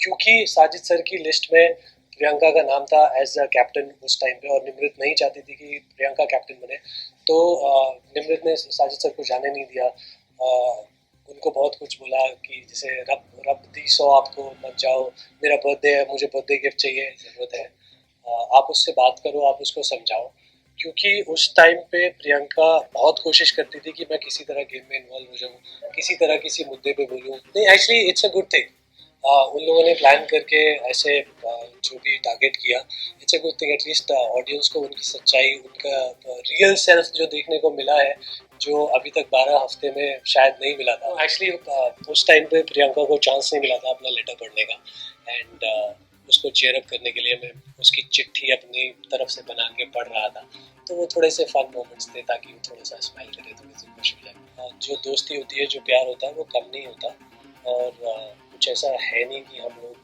क्योंकि साजिद सर की लिस्ट में प्रियंका का नाम था एज अ कैप्टन उस टाइम पे, और निमृत नहीं चाहती थी कि प्रियंका कैप्टन बने, तो निमृत ने साजिद सर को जाने नहीं दिया। उनको बहुत कुछ बोला कि जैसे रब रब दी सौ आपको मत जाओ, मेरा बर्थडे है, मुझे बर्थडे गिफ्ट चाहिए, ज़रूरत है, आप उससे बात करो, आप उसको समझाओ। क्योंकि उस टाइम पे प्रियंका बहुत कोशिश करती थी कि मैं किसी तरह गेम में इन्वॉल्व हो जाऊँ, किसी तरह किसी मुद्दे पे बोलूँ। नहीं, actually it's a good thing. उन लोगों ने प्लान करके ऐसे जो भी टारगेट किया, it's a good thing. At least audience को उनकी सच्चाई, उनका रियल सेल्फ जो देखने को मिला है, जो अभी तक 12 हफ्ते में शायद नहीं मिला था। एक्चुअली उस टाइम पे प्रियंका को चांस नहीं मिला था अपना लेटर पढ़ने का, एंड उसको चेयर अप करने के लिए मैं उसकी चिट्ठी अपनी तरफ से बना के पढ़ रहा था। तो वो थोड़े से फन मोमेंट्स थे ताकि वो थोड़ा सा स्माइल करे, थोड़ी सी खुश हो जाए। जो दोस्ती होती है, जो प्यार होता है, वो कम नहीं होता। और कुछ ऐसा है नहीं कि हम लोग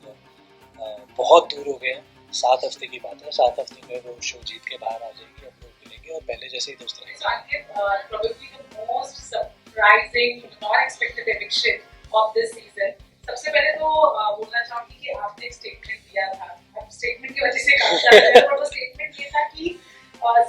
बहुत दूर हो गए हैं। 7 हफ्ते की बात है, 7 हफ्ते में वो शो जीत के बाहर आ जाएगी, हम लोग मिलेंगे और पहले जैसे ही दोस्त रहेंगे। So Ankit, probably the most surprising, not expected eviction of this season. सबसे पहले तो बोलना चाहूंगी कि आपने एक स्टेटमेंट दिया था, अब स्टेटमेंट की वजह से काम कर रहे हैं, और वो स्टेटमेंट ये था कि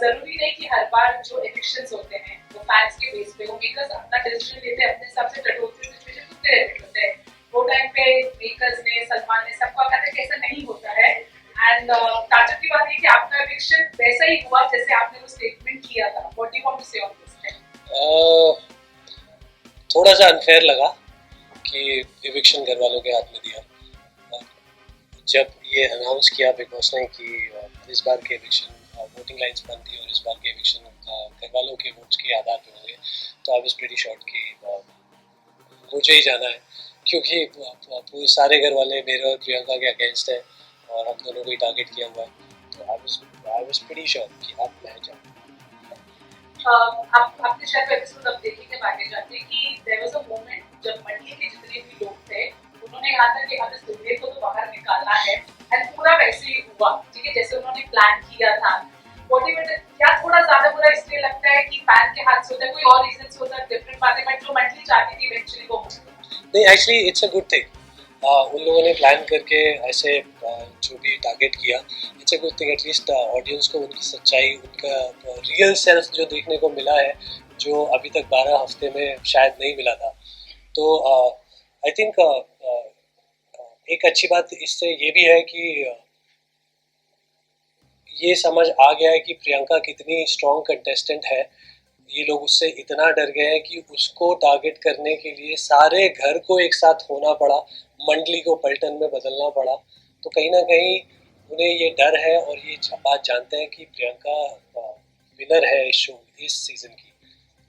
जरूरी नहीं कि हर बार जो इलेक्शंस होते हैं वो फैंस के बेस पे हो, मेकर्स अपना डिसीजन लेते हैं अपने हिसाब से, कटौती सिचुएशन कुत्ते रहते होते हैं। वो टाइम पे मेकर्स ने, सलमान ने, सबका कहते हैं कि ऐसा नहीं होता है। एंड ताजुब की बात है कि आपका इविक्शन वैसा ही हुआ जैसे आपने वो स्टेटमेंट किया था। What do you want to say on this? थोड़ा सा अनफेयर लगा कि इविक्शन घर वालों के हाथ में दिया। जब ये अनाउंस किया बिग बॉस ने कि इस बार के इविक्शन वोटिंग लाइन्स बंद थी और इस बार के इविक्शन घर वालों के वोट्स के आधार पे होंगे, तो आई वाज प्रीटी श्योर कि मुझे ही जाना है, क्योंकि सारे घर वाले मेरे और प्रियंका के अगेंस्ट है और हम दोनों को ही टारगेट किया हुआ है। तो आई वाज प्रीटी श्योर कि अब मैं जाऊँ। आपने शायद एपिसोड अब देखेंगे आगे जाके कि देयर वाज अ मोमेंट जब मंडी के जितने भी लोग थे उन्होंने कहा था कि अब इस दुनिया को तो बाहर निकालना है, एंड पूरा वैसे ही हुआ, ठीक है, जैसे उन्होंने प्लान किया था। मोटिवेटेड क्या थोड़ा ज्यादा बुरा इसलिए लगता है कि फैन के हाथ से होता है, कोई और रीजन होता है, डिफरेंट बातें, बट जो मंडली चाहती थी इवेंचुअली वो नहीं, actually it's a good thing. उन लोगों ने प्लान करके ऐसे जो भी टारगेट किया, it's a good thing. At least audience को उनकी सच्चाई, उनका रियल सेल्फ जो देखने को मिला है, जो अभी तक 12 हफ्ते में शायद नहीं मिला था। तो आई थिंक एक अच्छी बात इससे ये भी है कि ये समझ आ गया है कि प्रियंका कितनी स्ट्रॉन्ग कंटेस्टेंट है। ये लोग उससे इतना डर गए हैं कि उसको टारगेट करने के लिए सारे घर को एक साथ होना पड़ा, मंडली को पलटन में बदलना पड़ा। तो कहीं ना कहीं उन्हें ये डर है और ये बात जानते हैं कि प्रियंका विनर है इस शो, इस सीजन की।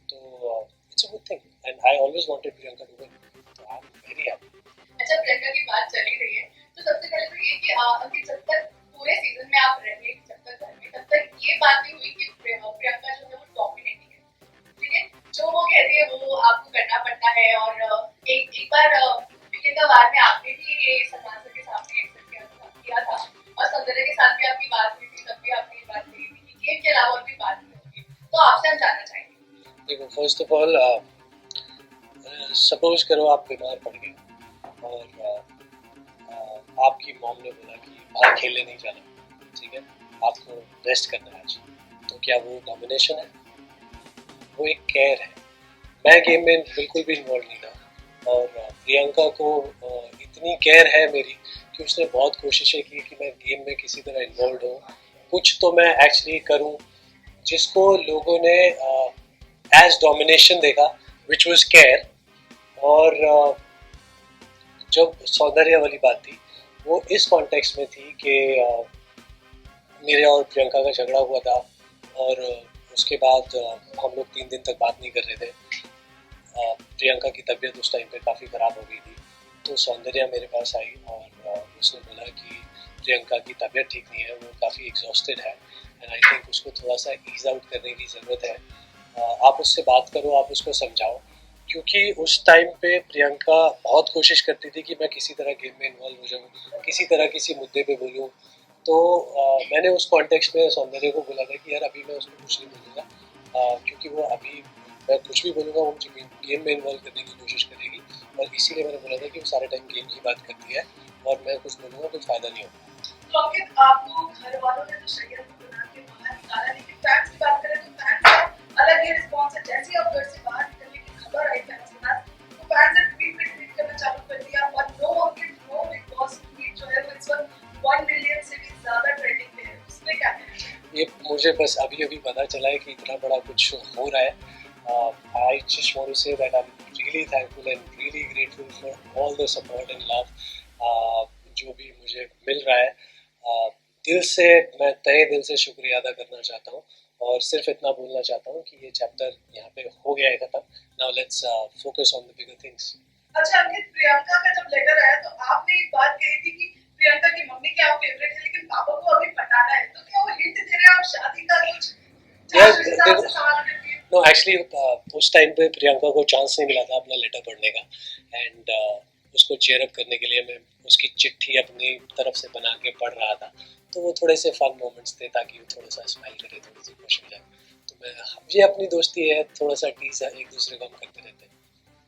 तो it's a good thing, and I always wanted Priyanka to win, तो आई एम वेरी हैप्पी। अच्छा, प्रियंका की बात चली रही है तो सबसे पहले तो ये कि अभी जब तक पूरे सीजन में आप रहे, जब तक घर में, तब तक ये बात नहीं हुई कि प्रियंका जो है वो डोमिनेटिंग है, ठीक है, जो वो कहती है वो आपको करना पड़ता है। और एक बार वीकेंड का बाद में आपने भी ये सलमान सर के सामने एक्सेप्ट किया था, और सौंदर्य के साथ भी आपकी बात हुई थी, तब भी आपने ये बात कही थी कि गेम के अलावा और भी बात नहीं होगी। तो आपसे हम जानना चाहेंगे। देखो, फर्स्ट ऑफ ऑल सपोज करो आप बीमार पड़ गए और आपकी मॉम ने बोला कि बाहर खेलने नहीं जाना, ठीक है, आपको रेस्ट करना है आज, तो क्या वो डोमिनेशन है? वो एक केयर है। मैं गेम में बिल्कुल भी इन्वॉल्व नहीं था, और प्रियंका को इतनी केयर है मेरी कि उसने बहुत कोशिशें की कि मैं गेम में किसी तरह इन्वॉल्व हूँ, कुछ तो मैं एक्चुअली करूँ, जिसको लोगों ने एज डोमिनेशन देखा, विच वॉज केयर। और जब सौंदर्य वाली बात थी, वो इस कॉन्टेक्स्ट में थी कि मेरे और प्रियंका का झगड़ा हुआ था, और उसके बाद हम लोग 3 दिन तक बात नहीं कर रहे थे। प्रियंका की तबीयत उस टाइम पे काफ़ी ख़राब हो गई थी, तो सौंदर्या मेरे पास आई और उसने बोला कि प्रियंका की तबीयत ठीक नहीं है, वो काफ़ी एग्जॉस्टेड है, एंड आई थिंक उसको थोड़ा सा ईज आउट करने की ज़रूरत है। आप उससे बात करो, आप उसको समझाओ, क्योंकि उस टाइम पे प्रियंका बहुत कोशिश करती थी कि मैं किसी तरह गेम में इन्वॉल्व हो जाऊँ, किसी तरह किसी मुद्दे पे बोलूँ। तो मैंने उस कॉन्टेक्स्ट में सौंदर्य को बोला था कि यार अभी मैं उसको कुछ नहीं बोलूँगा, क्योंकि वो अभी मैं कुछ भी बोलूँगा वो मुझे गेम में इन्वॉल्व करने की कोशिश करेगी, और इसीलिए मैंने बोला था कि वो सारे टाइम गेम की बात करती है, और मैं कुछ बोलूँगा कुछ फ़ायदा नहीं होगा। तो अंकित, आपको घर वालों ने तो शैयद को बना के बाहर निकाला, लेकिन फैंस की बात करें तो फैंस का अलग ही रिस्पॉन्स है। जैसे ही आप घर से बाहर निकलने की खबर आई फैंस के पास, तो फैंस ने ट्वीट पे ट्वीट करना चालू कर दिया, और नो अंकित नो बिग बॉस ट्वीट जो है वो इस वक्त 1 मिलियन से भी ज्यादा ट्रेंडिंग पे है। उसमें क्या कहना चाहिए? ये मुझे बस अभी-अभी पता चला है कि इतना बड़ा कुछ हो रहा है। I just want to say that I'm really thankful and really grateful for all the support and love जो भी मुझे मिल रहा है। दिल से मैं तहे दिल से शुक्रिया अदा करना चाहता हूँ और सिर्फ इतना बोलना चाहता हूँ कि ये चैप्टर यहाँ पे हो गया है खत्म। Now let's focus on the bigger things. अच्छा अंकित, प्रियंका का जब लेटर आया तो आपने एक बात कही थी कि प्रियंका की मम्मी की आप फेवरेट है, लेकिन पापा को अभी पटाना है, तो क्या वो हिंट दे रहे हैं आप शादी का कुछ यार चांस हिसाब से सवाल करती है? नो एक्चुअली उस टाइम पे प्रियंका को चांस नहीं मिला था अपना लेटर पढ़ने का एंड उसको चेयर अप करने के लिए मैं उसकी चिट्ठी अपनी तरफ से बना के पढ़ रहा था, तो वो थोड़े से फन मोमेंट्स थे ताकि वो थोड़ा सा स्माइल करे, थोड़ी सी खुश हो जाए। तो मैं ये अपनी दोस्ती है, थोड़ा सा टीज एक दूसरे को हम करते रहते हैं।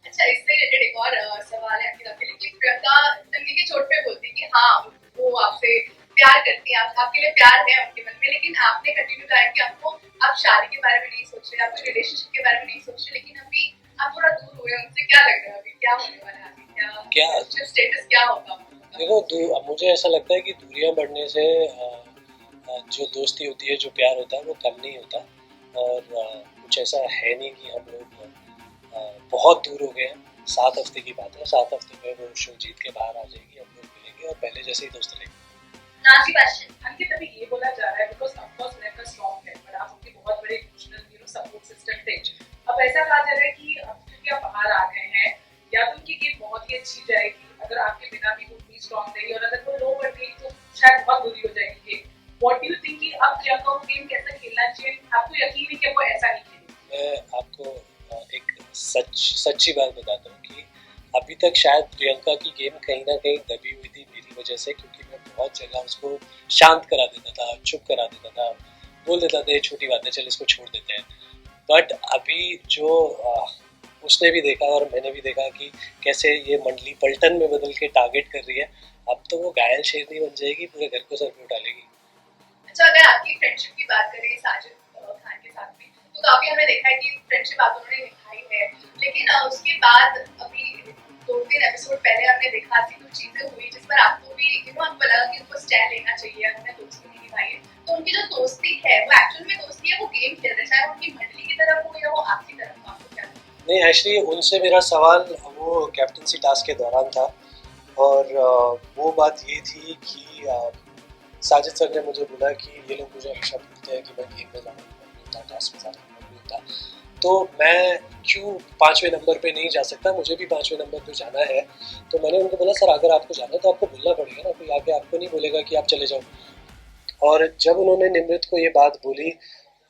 अच्छा, इससे रिलेटेड एक और सवाल है आपके लिए कि प्रियंका टंकी की चोट पे बोलती है कि हाँ वो आपसे प्यार करती है, आपके लिए प्यार है उनके मन में, लेकिन आपने कंटिन्यू कहा कि आपको आप शादी के बारे में नहीं सोच रहे, आपके रिलेशनशिप के बारे में नहीं सोच रहे, लेकिन अभी आप थोड़ा दूर हुए उनसे। क्या लग रहा है अभी क्या होने वाला है आगे, क्या स्टेटस क्या होगा? देखो मुझे ऐसा लगता है कि दूरियां बढ़ने से जो दोस्ती होती है, जो प्यार होता है वो कम नहीं होता और कुछ ऐसा है नहीं कि हम लोग बहुत दूर हो गए हैं। 7 हफ्ते की बात है, 7 हफ्ते में वो शो जीत के बाहर आ जाएगी, हम लोग मिलेंगे और पहले जैसे ही दोस्त रहेंगे। नाजी क्वेश्चन अंकित, अभी ये बोला जा रहा है because of course Priyanka strong है, बट आप उनके बहुत बड़े इमोशनल सपोर्ट सिस्टम थे। अब ऐसा कहा जा रहा है कि अब क्योंकि आप बाहर आ गए हैं, या तो उनकी गेम बहुत ही अच्छी जाएगी अगर आपके बिना भी वो उतनी स्ट्रांग रही, और अगर वो लो बढ़ गई तो शायद बहुत बुरी हो जाएगी game. What do you think कि अब प्रियंका को गेम कैसा खेलना चाहिए? आपको यकीन है कि वो ऐसा नहीं खेलेगी? मैं आपको एक सच्ची बात बताता हूँ कि अभी तक शायद प्रियंका की गेम कहीं ना कहीं दबी हुई थी मेरी वजह से, क्योंकि मैं बहुत जगह उसको शांत करा देता था, चुप करा देता था, बोल देता था ये छोटी बात है चल इसको छोड़ देते हैं। बट अभी जो उसने भी देखा और मैंने भी देखा कि कैसे ये मंडली पलटन में बदल के टारगेट कर रही है, अब तो वो घायल शेरनी बन जाएगी, पूरे घर को सर पे उठा लेगी। अच्छा, अगर आपकी फ्रेंडशिप की बात करें साजिद खान के साथ में, तो काफी हमने देखा है कि फ्रेंडशिप आप दोनों ने निभाई है, लेकिन उसके बाद अभी 2-3 एपिसोड पहले हमने देखा कि कुछ चीजें हुई जिस पर आपको भी हमको लगा कि उनको स्टैंड लेना चाहिए, उन्होंने दोस्ती नहीं निभाई है। तो उनकी जो दोस्ती है वो एक्चुअल में दोस्ती है, वो गेम खेल रहे हैं, चाहे उनकी मंडली की तरफ हो या वो आपकी तरफ हो, आपको क्या लगता है? नहीं एक्चुअली उनसे मेरा सवाल वो कैप्टनसी टास्क के दौरान था और वो बात ये थी कि साजिद सर ने मुझे बोला कि ये लोग मुझे हमेशा पूछते हैं कि मैं गेम में ज़्यादा नंबर नहीं होता, टास्क में ज़्यादा नंबर नहीं होता, तो मैं क्यों 5वें नंबर पे नहीं जा सकता, मुझे भी 5वें नंबर पे जाना है। तो मैंने उनको बोला सर अगर आपको जाना है तो आपको बोलना पड़ेगा ना, कोई आके आपको नहीं बोलेगा कि आप चले जाओ। और जब उन्होंने निमृत को ये बात बोली,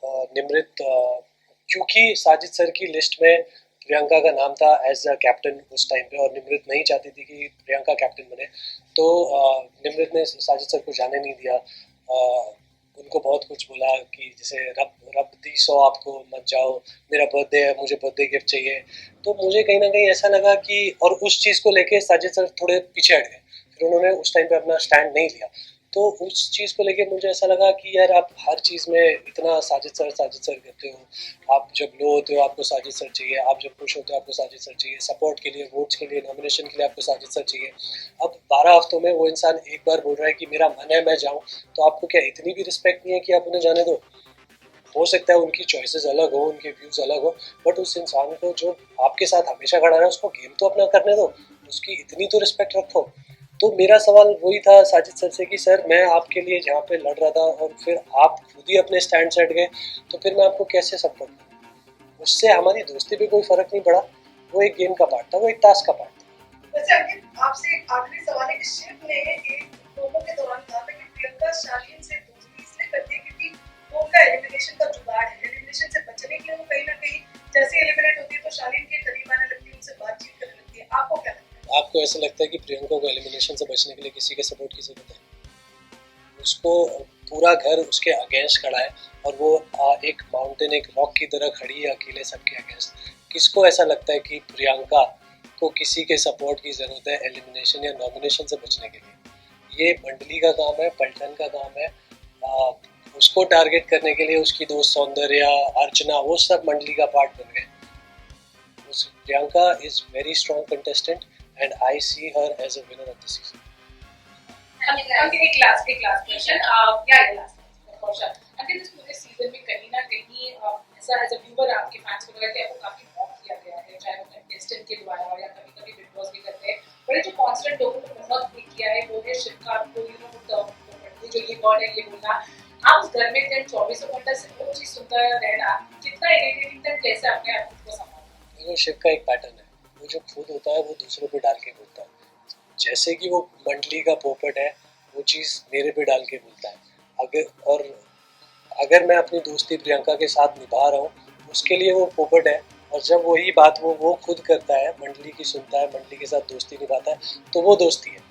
निमृत क्योंकि साजिद सर की लिस्ट में प्रियंका का नाम था एज अ कैप्टन उस टाइम पे और निमृत नहीं चाहती थी कि प्रियंका कैप्टन बने, तो निमृत ने साजिद सर को जाने नहीं दिया। उनको बहुत कुछ बोला कि जैसे रब रब दी सो आपको मत जाओ, मेरा बर्थडे है, मुझे बर्थडे गिफ्ट चाहिए। तो मुझे कहीं ना कहीं ऐसा लगा कि और उस चीज़ को लेके साजिद सर थोड़े पीछे हट गए, फिर उन्होंने उस टाइम पे अपना स्टैंड नहीं लिया। तो उस चीज़ को लेके मुझे ऐसा लगा कि यार आप हर चीज़ में इतना साजिद सर करते हो, आप जब लो होते हो आपको साजिद सर चाहिए, आप जब खुश होते हो आपको साजिद सर चाहिए, सपोर्ट के लिए, वोट्स के लिए, नॉमिनेशन के लिए आपको साजिद सर चाहिए। अब 12 हफ्तों में वो इंसान एक बार बोल रहा है कि मेरा मन है मैं जाऊँ, तो आपको क्या इतनी भी रिस्पेक्ट नहीं है कि आप उन्हें जाने दो? हो सकता है उनकी चॉइसेस अलग हो, उनके व्यूज़ अलग हो, बट उस इंसान को जो आपके साथ हमेशा खड़ा है उसको गेम तो अपना करने दो, उसकी इतनी तो रिस्पेक्ट रखो। तो मेरा सवाल वही था साजिद सर से कि सर मैं आपके लिए जहाँ पे लड़ रहा था और फिर आप खुद ही अपने स्टैंड से हट गए, तो फिर मैं आपको कैसे सपोर्ट करूँ? उससे हमारी दोस्ती पे कोई फ़र्क नहीं पड़ा, वो एक गेम का पार्ट था, वो एक टास्क का पार्ट था। वैसे अंकित, आपसे एक आखिरी सवाल है कि शिव ने एक प्रोमो के दौरान कहा था कि प्रियंका शालीन से दोस्ती इसलिए करती है क्योंकि वो उनका एलिमिनेशन का जुगाड़ है, एलिमिनेशन से बचने के लिए वो कहीं ना कहीं जैसे एलिमिनेट होती है तो शालीन के करीब आने लगती है, उनसे बातचीत करने लगती है। आपको क्या लगता है? आपको ऐसा लगता है कि प्रियंका को एलिमिनेशन से बचने के लिए किसी के सपोर्ट की ज़रूरत है? उसको पूरा घर उसके अगेंस्ट खड़ा है और वो एक माउंटेन, एक रॉक की तरह खड़ी है अकेले सबके अगेंस्ट। किसको ऐसा लगता है कि प्रियंका को किसी के सपोर्ट की ज़रूरत है एलिमिनेशन या नॉमिनेशन से बचने के लिए। ये मंडली का काम है, पलटन का काम है। उसको टारगेट करने के लिए उसकी दोस्त सौंदर्या, अर्चना, वो सब मंडली का पार्ट बन गए। Priyanka is very strong contestant and I see her as a winner of the season. एक लास्ट क्वेश्चन या लास्ट क्वेश्चन, अगर इस पूरे सीजन में कहीं ना कहीं ऐसा एज अ व्यूअर आपके फैंस को लगा कि आपको काफी मॉक किया गया है, चाहे वो कंटेस्टेंट के द्वारा और या कभी कभी बिग बॉस भी करते हैं, बड़े जो कांस्टेंट लोगों को बहुत पिक किया है वो है शिवका को, यू नो जो ये वर्ड है ये बोलना, आप उस घर में जब 24 घंटा से वो चीज सुनता रहना, कितना इरिटेटिंग था, कैसे अपने आप को संभालना? वो शिव का एक पैटर्न है, वो जो खुद होता है वो दूसरों पे डाल के बोलता है। जैसे कि वो मंडली का पोपट है, वो चीज़ मेरे पे डाल के बोलता है। अगर मैं अपनी दोस्ती प्रियंका के साथ निभा रहा हूँ, उसके लिए वो पोपट है, और जब वही बात वो खुद करता है, मंडली की सुनता है, मंडली के साथ दोस्ती निभाता है, तो वो दोस्ती है।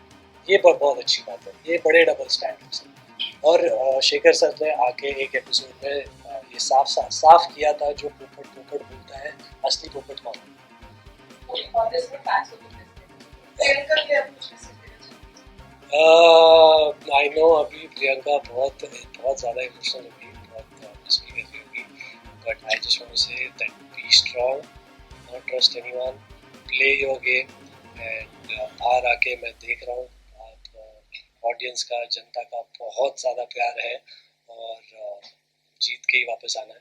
ये बहुत अच्छी बात है, ये बड़े डबल स्टैंडर्ड्स हैं। और शेखर सर ने आके एक एपिसोड में ये साफ किया था, जो पोपट बोलता है, असली पोपट कौन है। आई नो अभी प्रियंका बहुत ज़्यादा इमोशनल होगी, बहुत मिस भी कर रही होगी, but I just want to say that be strong, not trust anyone, play your game. And बाहर आके मैं देख रहा हूँ ऑडियंस का, जनता का बहुत ज़्यादा प्यार है, और जीत के ही वापस आना है।